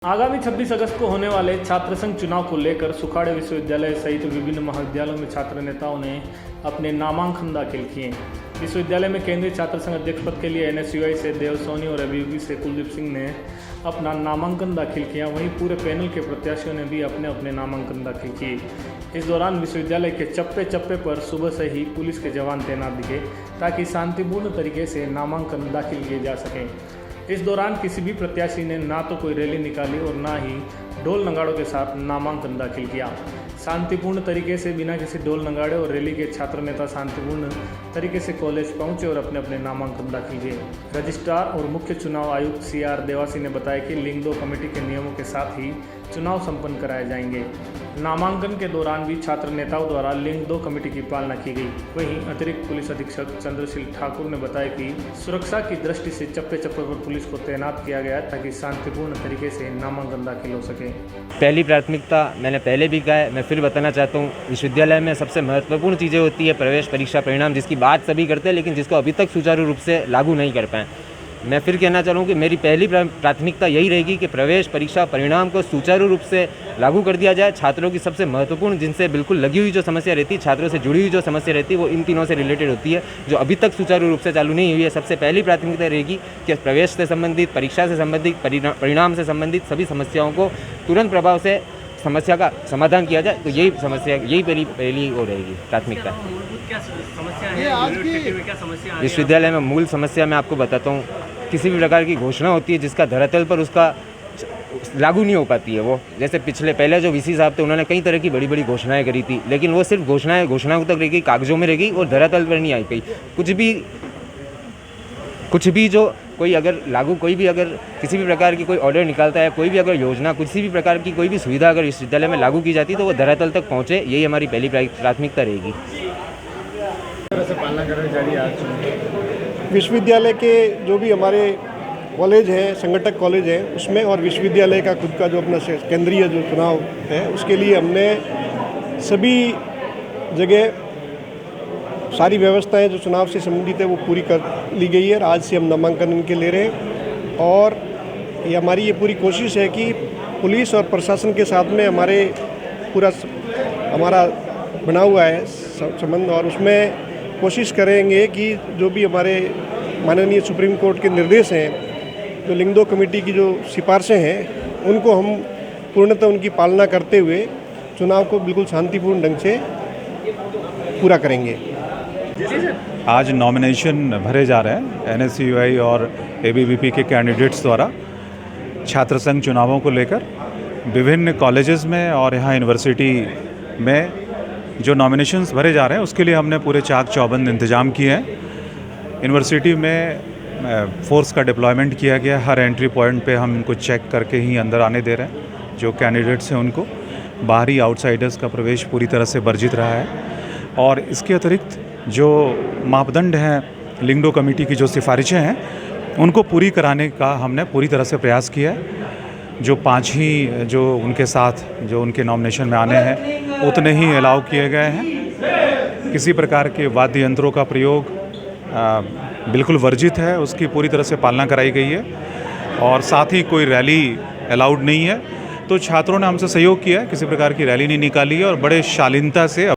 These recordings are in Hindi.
आगामी 26 अगस्त को होने वाले छात्र संघ चुनाव को लेकर सुखाड़े विश्वविद्यालय सहित विभिन्न महाविद्यालयों में छात्र नेताओं ने अपने नामांकन दाखिल किए। विश्वविद्यालय में केंद्रीय छात्र संघ अध्यक्ष पद के लिए एनएसयूआई से देव सोनी और एबीवीपी से कुलदीप सिंह ने अपना नामांकन दाखिल किया। वहीं पूरे पैनल के प्रत्याशियों ने भी अपने अपने नामांकन दाखिल किए। इस दौरान विश्वविद्यालय के चप्पे चप्पे पर सुबह से ही पुलिस के जवान तैनात दिखे ताकि शांतिपूर्ण तरीके से नामांकन दाखिल किए जा सकें। इस दौरान किसी भी प्रत्याशी ने ना तो कोई रैली निकाली और ना ही ढोल नगाड़ों के साथ नामांकन दाखिल किया। शांतिपूर्ण तरीके से बिना किसी ढोल नगाड़े और रैली के छात्र नेता शांतिपूर्ण तरीके से कॉलेज पहुंचे और अपने अपने नामांकन दाखिल किए। रजिस्ट्रार और मुख्य चुनाव आयुक्त CR देवासी ने बताया कि लिंग 2 कमेटी के नियमों के साथ ही चुनाव संपन्न कराए जाएंगे। नामांकन के दौरान भी छात्र नेताओं द्वारा लिंग 2 कमेटी की पालना की गई। वहीं अतिरिक्त पुलिस अधीक्षक चंद्रशील ठाकुर ने बताया कि सुरक्षा की दृष्टि से चप्पे चप्पे पर पुलिस को तैनात किया गया ताकि शांतिपूर्ण तरीके से नामांकन दाखिल हो सके। पहली प्राथमिकता मैंने पहले भी कहा है, मैं फिर बताना चाहता हूँ, विश्वविद्यालय में सबसे महत्वपूर्ण चीज़ें होती है प्रवेश परीक्षा परिणाम, जिसकी बात सभी करते हैं लेकिन जिसको अभी तक सुचारू रूप से लागू नहीं कर पाए। मैं फिर कहना चाहूँ कि मेरी पहली प्राथमिकता यही रहेगी कि प्रवेश परीक्षा परिणाम को सुचारू रूप से लागू कर दिया जाए। छात्रों की सबसे महत्वपूर्ण, जिनसे बिल्कुल लगी हुई जो समस्या रहती है, छात्रों से जुड़ी हुई जो समस्या रहती है, वो इन तीनों से रिलेटेड होती है, जो अभी तक सुचारू रूप से चालू नहीं हुई है। सबसे पहली प्राथमिकता रहेगी कि प्रवेश से संबंधित, परीक्षा से संबंधित, परिणाम से संबंधित सभी समस्याओं को तुरंत प्रभाव से समस्या का समाधान किया जाए। तो यही पहली वो रहेगी प्राथमिकता। विश्वविद्यालय में मूल समस्या मैं आपको बताता हूँ, किसी भी प्रकार की घोषणा होती है जिसका धरातल पर उसका लागू नहीं हो पाती है। वो जैसे पहले जो वीसी साहब थे, उन्होंने कई तरह की बड़ी बड़ी घोषणाएं करी थी, लेकिन वो सिर्फ घोषणाओं तक रह गई, कागजों में रह गई और धरातल पर नहीं आई पाई। कुछ भी जो कोई अगर किसी भी प्रकार की कोई ऑर्डर निकालता है, कोई भी अगर योजना, किसी भी प्रकार की कोई भी सुविधा अगर विश्वविद्यालय में लागू की जाती है तो वो धरातल तक पहुँचे, यही हमारी पहली प्राथमिकता रहेगी। विश्वविद्यालय के जो भी हमारे कॉलेज हैं, संगठक कॉलेज हैं, उसमें और विश्वविद्यालय का खुद का जो अपना केंद्रीय जो चुनाव है, उसके लिए हमने सभी जगह सारी व्यवस्थाएं जो चुनाव से संबंधित है वो पूरी कर ली गई है। आज से हम नामांकन इनके ले रहे हैं और ये हमारी पूरी कोशिश है कि पुलिस और प्रशासन के साथ में हमारा बना हुआ है संबंध, और उसमें कोशिश करेंगे कि जो भी हमारे माननीय सुप्रीम कोर्ट के निर्देश हैं, जो लिंग 2 कमेटी की जो सिफारिशें हैं, उनको हम पूर्णतः उनकी पालना करते हुए चुनाव को बिल्कुल शांतिपूर्ण ढंग से पूरा करेंगे। आज नॉमिनेशन भरे जा रहे हैं एनएसयूआई और एबीवीपी के कैंडिडेट्स द्वारा छात्र संघ चुनावों को लेकर विभिन्न कॉलेजेस में और यहाँ यूनिवर्सिटी में जो नॉमिनेशंस भरे जा रहे हैं उसके लिए हमने पूरे चाक चौबंद इंतजाम किए हैं। यूनिवर्सिटी में फोर्स का डिप्लॉयमेंट किया गया। हर एंट्री पॉइंट पे हम उनको चेक करके ही अंदर आने दे रहे हैं। जो कैंडिडेट्स हैं उनको बाहरी आउटसाइडर्स का प्रवेश पूरी तरह से वर्जित रहा है। और इसके अतिरिक्त जो मापदंड हैं, लिंग 2 कमेटी की जो सिफारिशें हैं, उनको पूरी कराने का हमने पूरी तरह से प्रयास किया है। जो 5 ही जो उनके साथ जो उनके नॉमिनेशन में आने हैं उतने ही अलाउ किए गए हैं। किसी प्रकार के वाद्य यंत्रों का प्रयोग बिल्कुल वर्जित है, उसकी पूरी तरह से पालना कराई गई है। और साथ ही कोई रैली अलाउड नहीं है। तो छात्रों ने हमसे सहयोग किया है, किसी प्रकार की रैली नहीं निकाली है और बड़े शालीनता से।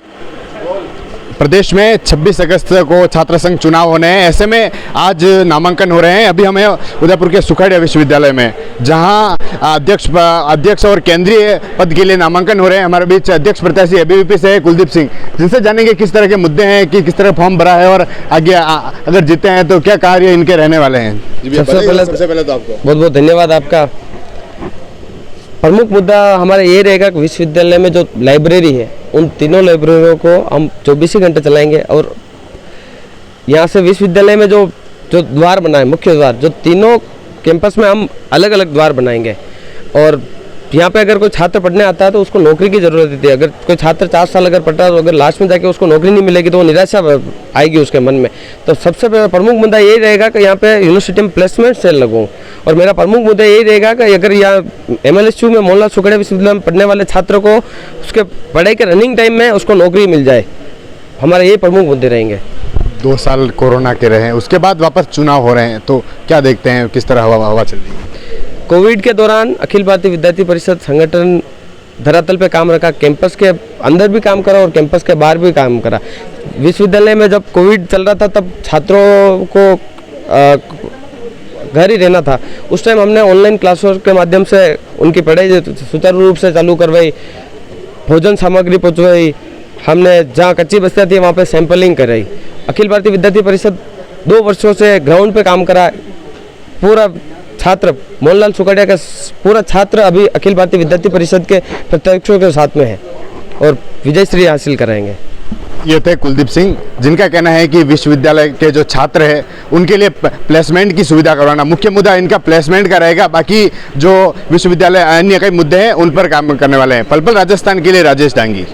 प्रदेश में 26 अगस्त को छात्र संघ चुनाव होने हैं, ऐसे में आज नामांकन हो रहे हैं। अभी हमें उदयपुर के सुखाड़िया विश्वविद्यालय में, जहां अध्यक्ष और केंद्रीय पद के लिए नामांकन हो रहे हैं। हमारे बीच अध्यक्ष प्रत्याशी एबीवीपी से कुलदीप सिंह, जिनसे जानेंगे किस तरह के मुद्दे हैं, कि किस तरह फॉर्म भरा है और आगे अगर जीते हैं तो क्या कार्य इनके रहने वाले हैं। सबसे पहले तो आपको बहुत बहुत धन्यवाद। आपका प्रमुख मुद्दा हमारा ये रहेगा कि विश्वविद्यालय में जो लाइब्रेरी है, उन तीनों लाइब्रेरियों को हम 24 घंटे चलाएंगे। और यहाँ से विश्वविद्यालय में जो द्वार बनाए, मुख्य द्वार, जो तीनों कैंपस में हम अलग अलग द्वार बनाएंगे। और यहाँ पे अगर कोई छात्र पढ़ने आता है तो उसको नौकरी की ज़रूरत होती है। अगर कोई छात्र 4 साल अगर पढ़ रहा है तो अगर लास्ट में जाके उसको नौकरी नहीं मिलेगी तो वो निराशा आएगी उसके मन में। तो सबसे प्रमुख मुद्दा यही रहेगा कि यहाँ पे यूनिवर्सिटी में प्लेसमेंट सेल लगूँ। और मेरा प्रमुख मुद्दा यही रहेगा कि अगर यहाँ MLSU में मोहनलाल सुखाड़िया विश्वविद्यालय में पढ़ने वाले छात्र को उसके पढ़ाई के रनिंग टाइम में उसको नौकरी मिल जाए, हमारे ये प्रमुख मुद्दे रहेंगे। 2 साल कोरोना के रहे हैं, उसके बाद वापस चुनाव हो रहे हैं, तो क्या देखते हैं, किस तरह हवा चल रही है? कोविड के दौरान अखिल भारतीय विद्यार्थी परिषद संगठन धरातल पे काम रखा, कैंपस के अंदर भी काम करा और कैंपस के बाहर भी काम करा। विश्वविद्यालय में जब कोविड चल रहा था तब छात्रों को घर ही रहना था। उस टाइम हमने ऑनलाइन क्लासों के माध्यम से उनकी पढ़ाई सुचारू रूप से चालू करवाई, भोजन सामग्री पहुँचवाई, हमने जहाँ कच्ची बस्तियाँ थी वहाँ पे सैंपलिंग कराई। अखिल भारतीय विद्यार्थी परिषद 2 वर्षों से ग्राउंड पे काम करा। पूरा छात्र मोहनलाल सुखाड़िया का पूरा छात्र अभी अखिल भारतीय विद्यार्थी परिषद के प्रत्याशियों के साथ में है और विजय श्री हासिल कराएंगे। ये थे कुलदीप सिंह, जिनका कहना है कि विश्वविद्यालय के जो छात्र हैं उनके लिए प्लेसमेंट की सुविधा करवाना मुख्य मुद्दा इनका प्लेसमेंट का रहेगा। बाकी जो विश्वविद्यालय अन्य कई मुद्दे हैं उन पर काम करने वाले हैं। पलपल राजस्थान के लिए राजेश डांगी।